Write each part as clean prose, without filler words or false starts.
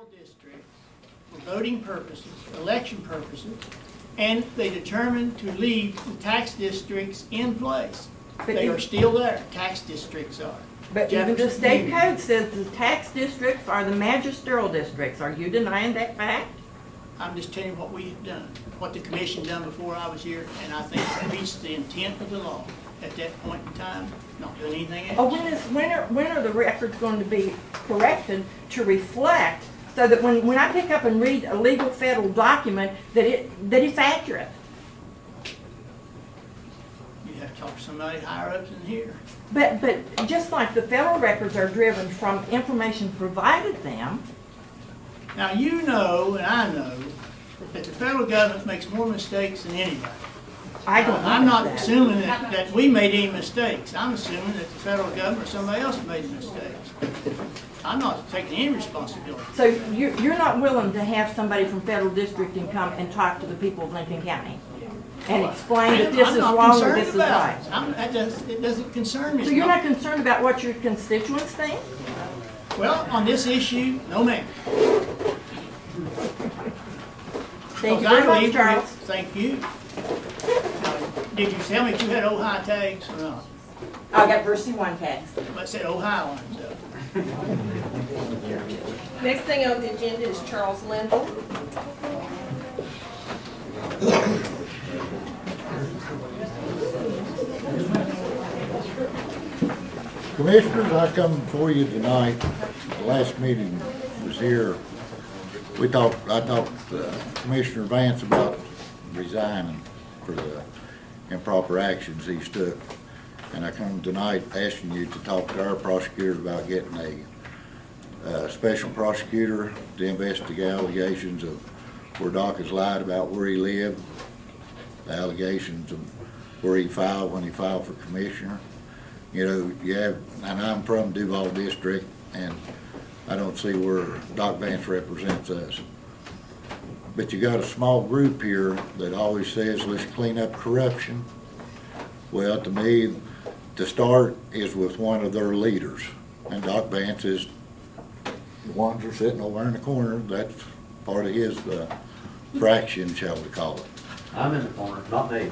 magisterial districts for voting purposes, election purposes, and they determined to leave the tax districts in place. They are still there, tax districts are. But even the Jefferson state Community. code says the tax districts are the magisterial districts. Are you denying that fact? I'm just telling you what we have done, what the commission done before I was here, and I think it reached the intent of the law at that point in time, not doing anything Oh, else. when are the records going to be corrected to reflect so that when I pick up and read a legal federal document that it's accurate? You have to talk to somebody higher up than here. But just like the federal records are driven from information provided them, Now, you know, and I know, that the federal government makes more mistakes than anybody. I don't know I'm not that. assuming that we made any mistakes. I'm assuming that the federal government or somebody else made mistakes. I'm not taking any responsibility. So you're not willing to have somebody from federal districting come and talk to the people of Lincoln County and explain that this I'm is not wrong or concerned this is about right? it. It doesn't concern me. So you're not concerned about what your constituents think? Well, on this issue, no ma'am. Thank you Because I very much, believe Charles. Thank you. Did you tell me that you had Ohio tags or not? I got verse 1 tags. But it said Ohio on it, so. Next thing on the agenda is Charles Lindell. Commissioners, I come before you tonight. The last meeting was here. I talked to Commissioner Vance about resigning for the improper actions he's took. And I come tonight asking you to talk to our prosecutors about getting a special prosecutor to investigate allegations of where Doc has lied about where he lived, the allegations of where he filed when he filed for commissioner. You know, you have, and I'm from Duval District, and I don't see where Doc Vance represents us. But you got a small group here that always says, let's clean up corruption. Well, to me, to start is with one of their leaders, and Doc Vance is the ones that are sitting over in the corner. That's part of his fraction, shall we call it. I'm in the corner, not me.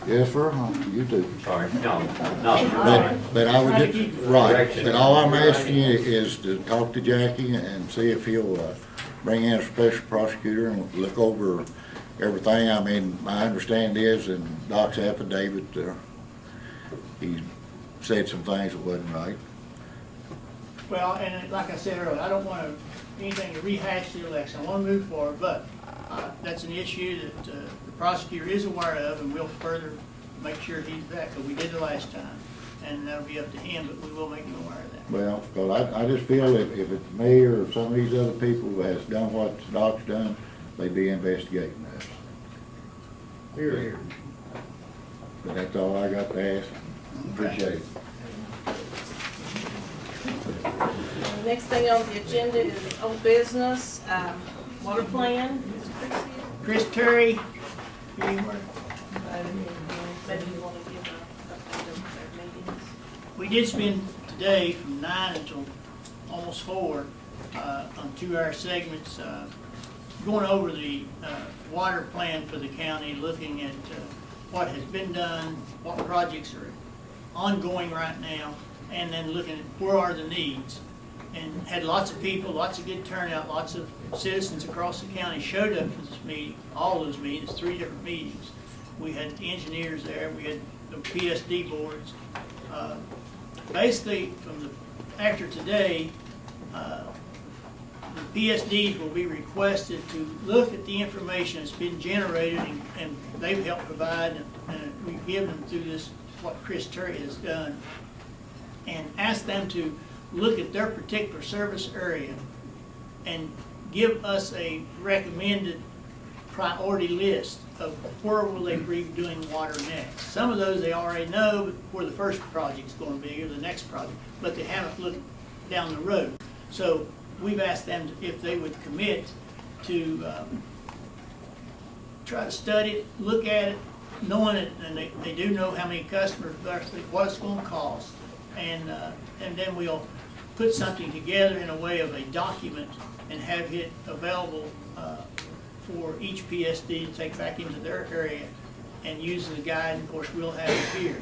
Yes, sir, you do. Sorry, no, no. But I would just, right, but all I'm asking you is to talk to Jackie and see if he'll bring in a special prosecutor and look over everything. I mean, my understanding is in Doc's affidavit, he said some things that wasn't right. Well, and like I said earlier, I don't want anything to rehash the election. I want to move forward, but that's an issue that the prosecutor is aware of, and we'll further make sure he's back, because we did the last time, and that'll be up to him, but we will make him aware of that. Well, 'cause I just feel if it's me or some of these other people who has done what Doc's done, they'd be investigating us. Here, here. But that's all I got to ask. Appreciate it. The next thing on the agenda is old business, water plan. Chris Terry, anywhere? Maybe you want to give a update of their meetings. We did spend today from 9 until almost 4 on 2-hour segments going over the water plan for the county, looking at what has been done, what projects are ongoing right now, and then looking at where are the needs. And had lots of people, lots of good turnout, lots of citizens across the county showed up for this meeting, all those meetings, 3 different meetings. We had the engineers there, we had the PSD boards. Basically, after today, the PSDs will be requested to look at the information that's been generated, and they've helped provide, and we've given them through this, what Chris Terry has done, and ask them to look at their particular service area and give us a recommended priority list of where will they be doing water next. Some of those they already know where the first project's going to be or the next project, but they haven't looked down the road. So we've asked them if they would commit to try to study it, look at it, knowing it, and they do know how many customers, what it's going to cost, and then we'll put something together in a way of a document and have it available for each PSD to take back into their area and use as a guide. Of course, we'll have it here.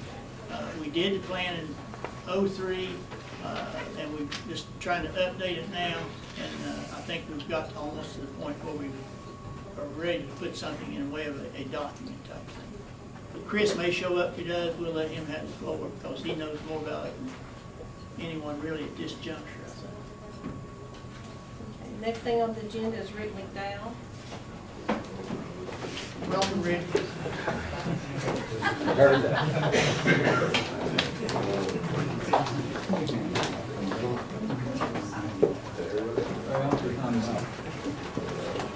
We did the plan in '03, and we're just trying to update it now, and I think we've got almost to the point where we are ready to put something in a way of a document type thing. But Chris may show up. If he does, we'll let him have the floor because he knows more about it than anyone really at this juncture, I think. Okay, next thing on the agenda is Rick McDowell. Welcome, Rick. Heard that.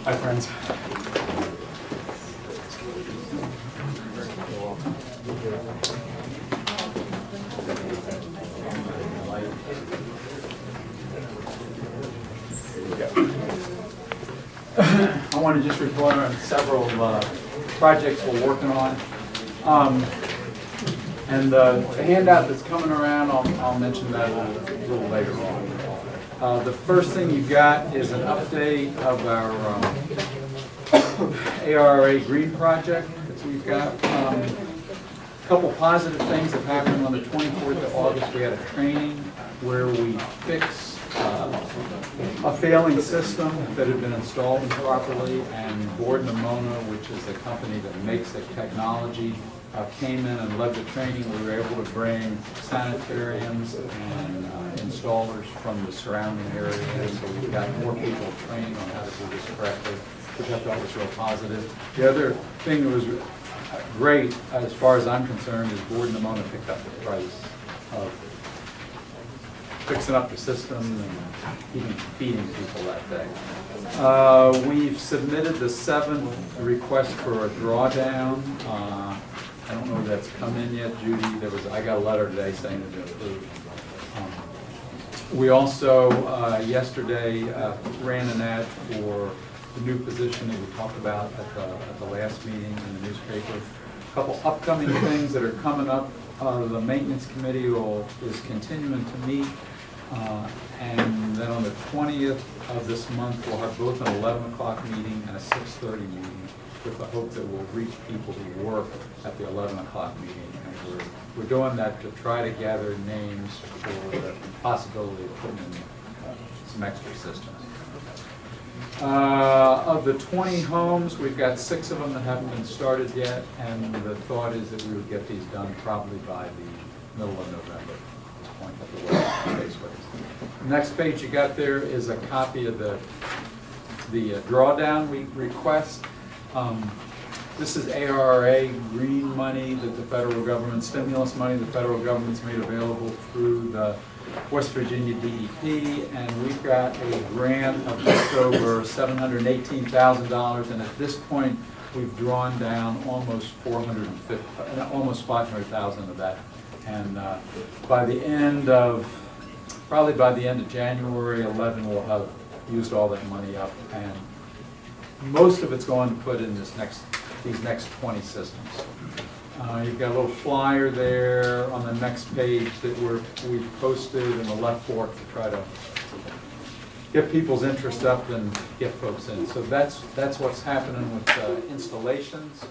Hi, friends. I want to just report on several projects we're working on. And the handout that's coming around, I'll mention that a little later on. The first thing you got is an update of our ARRA Green project that we've got. A couple positive things have happened. On the 24th of August, we had a training where we fixed a failing system that had been installed improperly, and Gordon Amona, which is the company that makes the technology, came in and led the training. We were able to bring sanitarians and installers from the surrounding area, so we've got more people trained on how to do this correctly, which I thought was real positive. The other thing that was great, as far as I'm concerned, is Gordon Amona picked up the price of fixing up the system and feeding people that day. We've submitted the 7th request for a drawdown. I don't know if that's come in yet, Judy. I got a letter today saying it's been approved. We also, yesterday, ran an ad for the new position that we talked about at the last meeting in the newspaper. A couple upcoming things that are coming up. The maintenance committee is continuing to meet. And then on the 20th of this month, we'll have both an 11 o'clock meeting and a 6:30 meeting, with the hope that we'll reach people who work at the 11 o'clock meeting. And we're doing that to try to gather names for the possibility of putting in some extra systems. Of the 20 homes, we've got 6 of them that haven't been started yet, and the thought is that we would get these done probably by the middle of November at this point at the Spaceways. The next page you got there is a copy of the drawdown request. This is ARRA green money that the federal government, stimulus money the federal government's made available through the West Virginia DEP, and we've got a grant of just over $718,000, and at this point we've drawn down almost $500,000 of that, and probably by the end of January 11 we'll have used all that money up, and most of it's going to put in these next 20 systems. You've got a little flyer there on the next page that we've posted in the left fork to try to get people's interest up and get folks in. So that's what's happening with installations.